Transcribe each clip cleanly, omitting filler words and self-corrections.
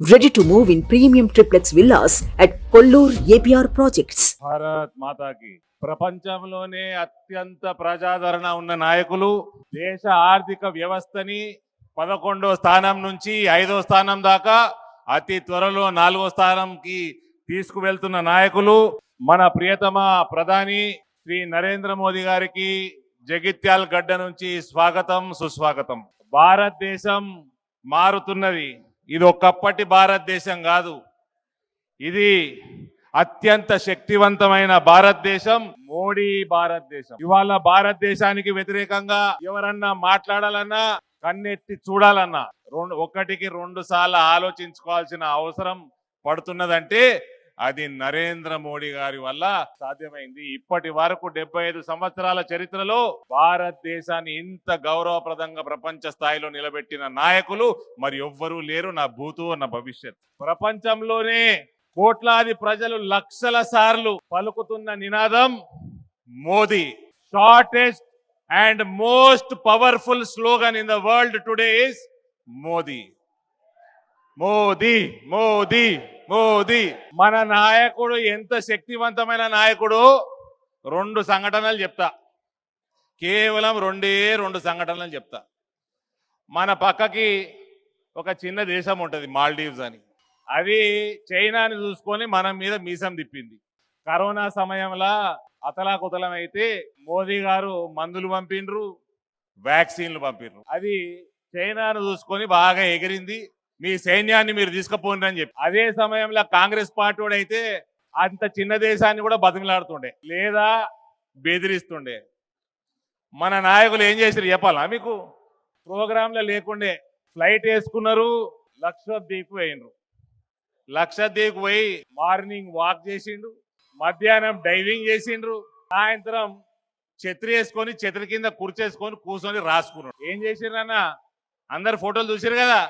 Ready to move in premium triplex villas at Kollur APR Projects. Bharat మాతాకి ప్రపంచంలోనే అత్యంత ప్రజాదరణ ఉన్న నాయకులు దేశ ఆర్థిక వ్యవస్థని 11వ స్థానం నుంచి 5వ స్థానం దాకా అతి త్వరలో 4వ స్థానంకి తీసుకువెళ్తున్న నాయకులు మన ప్రియతమ ప్రధాని శ్రీ నరేంద్ర మోదీ గారికి జగిత్యాల గడ్డ నుంచి స్వాగతం సుస్వాగతం. భారతదేశం మారుతున్నది. ఇది ఒకప్పటి భారతదేశం కాదు. ఇది అత్యంత శక్తివంతమైన భారతదేశం, మోడీ భారతదేశం. ఇవాళ భారతదేశానికి వ్యతిరేకంగా ఎవరన్నా మాట్లాడాలన్నా, కన్నెత్తి చూడాలన్నా ఒకటికి 2 సార్లు ఆలోచించుకోవాల్సిన అవసరం పడుతున్నదంటే అది నరేంద్ర మోడీ గారి వల్ల సాధ్యమైంది. ఇప్పటి వరకు 75 సంవత్సరాల చరిత్రలో భారతదేశాన్ని ఇంత గౌరవప్రదంగా ప్రపంచ స్థాయిలో నిలబెట్టిన నాయకులు మరి ఎవ్వరూ లేరు, నా భూతో నా భవిష్యత్. ప్రపంచంలోనే కోట్లాది ప్రజలు లక్షల సార్లు పలుకుతున్న నినాదం Modi. Shortest and most powerful slogan in the world today is Modi. Modi Modi Modi. మన నాయకుడు ఎంత శక్తివంతమైన నాయకుడు, 2 సంఘటనలు చెప్తా. కేవలం 2 సంఘటనలు చెప్తా. మన పక్కకి ఒక చిన్న దేశం ఉంటుంది, మాల్దీవ్స్ అని. అది చైనాని చూసుకొని మన మీద మీసం తిప్పింది. కరోనా సమయంలో అతలాకుతలం అయితే మోదీ గారు మందులు పంపిండ్రు, వ్యాక్సిన్లు పంపిండ్రు. అది చైనాను చూసుకొని బాగా ఎగిరింది. మీ సైన్యాన్ని మీరు తీసుకుపోండి అని చెప్పి. అదే సమయంలో కాంగ్రెస్ పార్టీ అయితే అంత చిన్న దేశాన్ని కూడా బతిమలాడుతుండే లేదా బెదిరిస్తుండే. మన నాయకులు ఏం చేశారు చెప్పాలా మీకు? ప్రోగ్రాంలో లేకుండే ఫ్లైట్ వేసుకున్నారు, లక్షద్వీప్ పోయిండ్రు. లక్షద్వీప్ పోయి మార్నింగ్ వాక్ చేసిండు, మధ్యాహ్నం డైవింగ్ చేసిండ్రు, సాయంత్రం ఛత్రి వేసుకొని ఛత్రి కింద కుర్చేసుకొని కూర్చొని రాసుకున్నాడు. ఏం చేసిండ్రన్న? అందరు ఫోటోలు చూసారు కదా.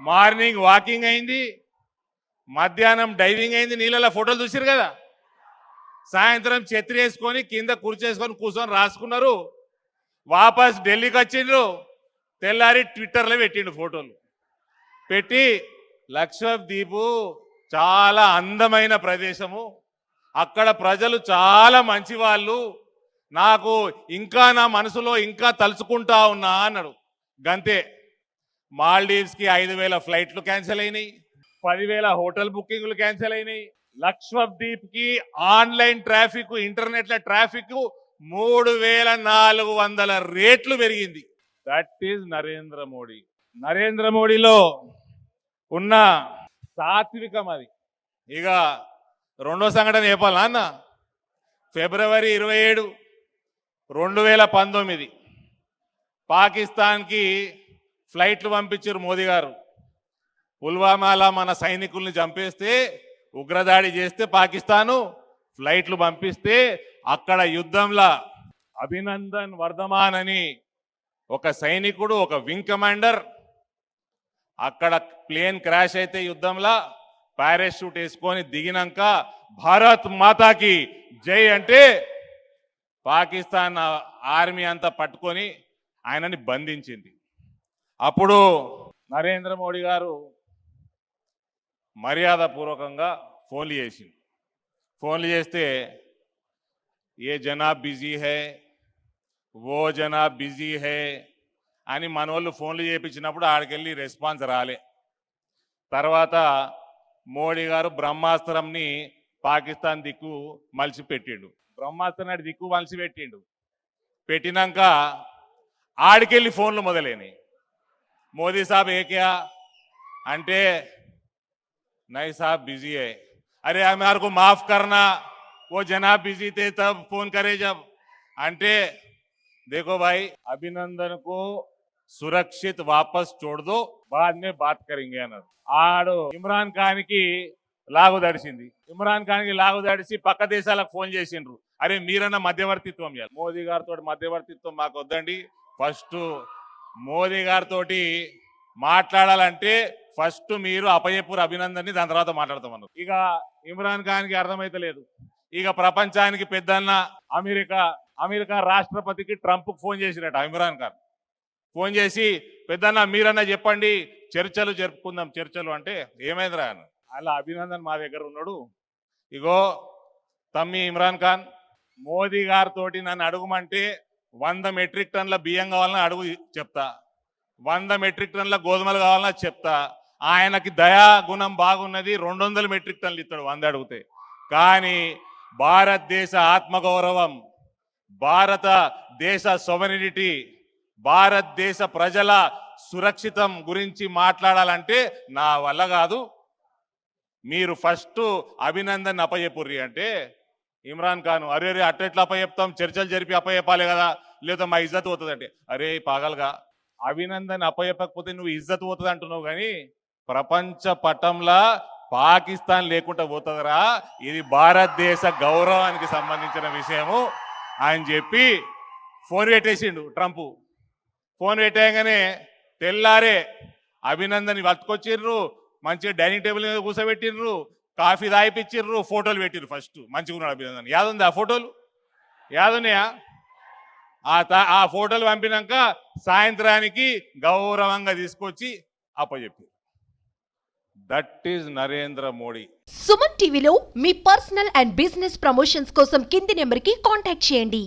మార్నింగ్ వాకింగ్ అయింది, మధ్యాహ్నం డైవింగ్ అయింది, నీళ్ళలో ఫోటోలు చూసారు కదా. సాయంత్రం ఛత్రి వేసుకొని కింద కుర్చేసుకొని కూర్చొని రాసుకున్నారు. వాపస్ ఢిల్లీకి వచ్చిండ్రు. తెల్లారి ట్విట్టర్లో పెట్టిండు ఫోటోలు పెట్టి, లక్షద్వీపు చాలా అందమైన ప్రదేశము, అక్కడ ప్రజలు చాలా మంచి వాళ్ళు, నాకు ఇంకా నా మనసులో ఇంకా తలుచుకుంటా ఉన్నా అన్నాడు. గంతే. మాల్దీవ్స్కి 5,000 ఫ్లైట్లు క్యాన్సిల్ అయినాయి, 10,000 హోటల్ బుకింగ్లు క్యాన్సిల్ అయినాయి. లక్షద్వీప్కి ఆన్లైన్ ట్రాఫిక్, ఇంటర్నెట్ల ట్రాఫిక్ 3,400 రేట్లు పెరిగింది. That is Narendra Modi. నరేంద్ర మోడీలో ఉన్న సాత్వికం అది. ఇక 2వ సంఘటన చెప్పాలా అన్న? ఫిబ్రవరి 27, 2019 పాకిస్తాన్కి ఫ్లైట్లు పంపించారు మోదీ గారు. పుల్వామాలో మన సైనికుల్ని చంపేస్తే, ఉగ్రదాడి చేస్తే పాకిస్తాను ఫ్లైట్లు పంపిస్తే, అక్కడ యుద్ధంలో అభినందన్ వర్ధమాన్ అని ఒక సైనికుడు, ఒక వింగ్ కమాండర్, అక్కడ ప్లేన్ క్రాష్ అయితే యుద్ధంలో పారాషూట్ వేసుకొని దిగినాక భారత్ మాతాకి జై అంటే పాకిస్తాన్ ఆర్మీ అంతా పట్టుకొని ఆయనని బంధించింది. అప్పుడు నరేంద్ర మోడీ గారు మర్యాదపూర్వకంగా ఫోన్లు చేసింది. ఫోన్లు చేస్తే ఏ జనాబ్ బిజీ హై, ఓ జనాబ్ బిజీ హై అని మనోళ్ళు ఫోన్లు చేయించినప్పుడు ఆడికెళ్ళి రెస్పాన్స్ రాలే. తర్వాత మోడీ గారు బ్రహ్మాస్త్రంని పాకిస్తాన్ దిక్కు మలిసి పెట్టిండు. బ్రహ్మాస్త్రం దిక్కు మలిసి పెట్టిండు. పెట్టినాక ఆడికెళ్ళి ఫోన్లు మొదలైనవి. మోదీ సాబ్ ఏ క్యా అంటే, నై సాబ్ బిజీ है. अरे हमारे को माफ करना, वो जनाब बिजी थे तब फोन करे जब. అంటే देखो भाई, अभिनंदन को सुरक्षित वापस छोड़ दो, बाद में बात करेंगे అన్నాడు. ఆడు ఇమ్రాన్ ఖాన్ కి లాగు దడిచింది. ఇమ్రాన్ ఖాన్ కి లాగు దడిచి పక్క దేశాలకు ఫోన్ చేసిండ్రు. అరే మీరన్న మధ్యవర్తిత్వం చేయాలి. మోదీ గారితో మధ్యవర్తిత్వం మాకు వద్దండి. ఫస్ట్ మోదీ గారితో మాట్లాడాలంటే ఫస్ట్ మీరు అపయపూర్ అభినందన్ని, దాని తర్వాత మాట్లాడతామన్నారు. ఇక ఇమ్రాన్ ఖాన్ కి అర్థమైతే లేదు. ఇక ప్రపంచానికి పెద్దన్న అమెరికా రాష్ట్రపతికి ట్రంప్ ఫోన్ చేసిరట ఇమ్రాన్ ఖాన్. ఫోన్ చేసి పెద్దన్న మీరన్నా చెప్పండి చర్చలు జరుపుకుందాం చర్చలు అంటే ఏమైందిరా అని. అలా అభినందన్ మా దగ్గర ఉన్నాడు. ఇగో తమ్మి ఇమ్రాన్ ఖాన్, మోదీ గారితో నన్ను అడుగుమంటే 100 మెట్రిక్ టన్నుల బియ్యం కావాలని అడుగు చెప్తా, 100 మెట్రిక్ టన్నుల గోధుమలు కావాలన్నా చెప్తా. ఆయనకి దయా గుణం బాగున్నది, 200 మెట్రిక్ టన్నులు ఇస్తాడు 100 అడిగితే. కానీ భారతదేశ ఆత్మగౌరవం, భారతదేశ సోవరెనిటీ, భారతదేశ ప్రజల సురక్షితం గురించి మాట్లాడాలంటే నా వల్ల కాదు. మీరు ఫస్ట్ అభినందన్ అప్పచెప్పుర్రి అంటే ఇమ్రాన్ ఖాన్ అరే అట్లా అప్పచెప్తాం, చర్చలు జరిపి అప్పచెప్పాలి కదా, లేదా మా ఇజ్జత్ పోతుంది అంటే అరే పాగల్గా అభినందన్ అప్పచెప్పకపోతే నువ్వు ఇజ్జత్ పోతుంది అంటున్నావు, కానీ ప్రపంచ పటంలా పాకిస్తాన్ లేకుండా పోతుందిరా, ఇది భారతదేశ గౌరవానికి సంబంధించిన విషయము అని చెప్పి ఫోన్ పెట్టేసిండు ట్రంప్. ఫోన్ పెట్టేయగానే తెల్లారే అభినందన్ పట్టుకొచ్చిర్రు, మంచిగా డైనింగ్ టేబుల్ మీద కూర్చోబెట్టిర్రు, కాఫీ తాగిపిచ్చిర్రు, ఫోటోలు పెట్టిర్రు. ఫస్ట్ మంచిగా ఉన్నాడు అభినందన్. యాదుంది ఆ ఫోటోలు? యాదున్నాయా? ఆ ఫోటోలు పంపినాక సాయంత్రానికి గౌరవంగా తీసుకొచ్చి అప్పచెప్పారు. That is Narendra Modi. సుమన్ టీవీలో మీ పర్సనల్ అండ్ బిజినెస్ ప్రమోషన్స్ కోసం కింది నెంబర్కి కాంటాక్ట్ చేయండి.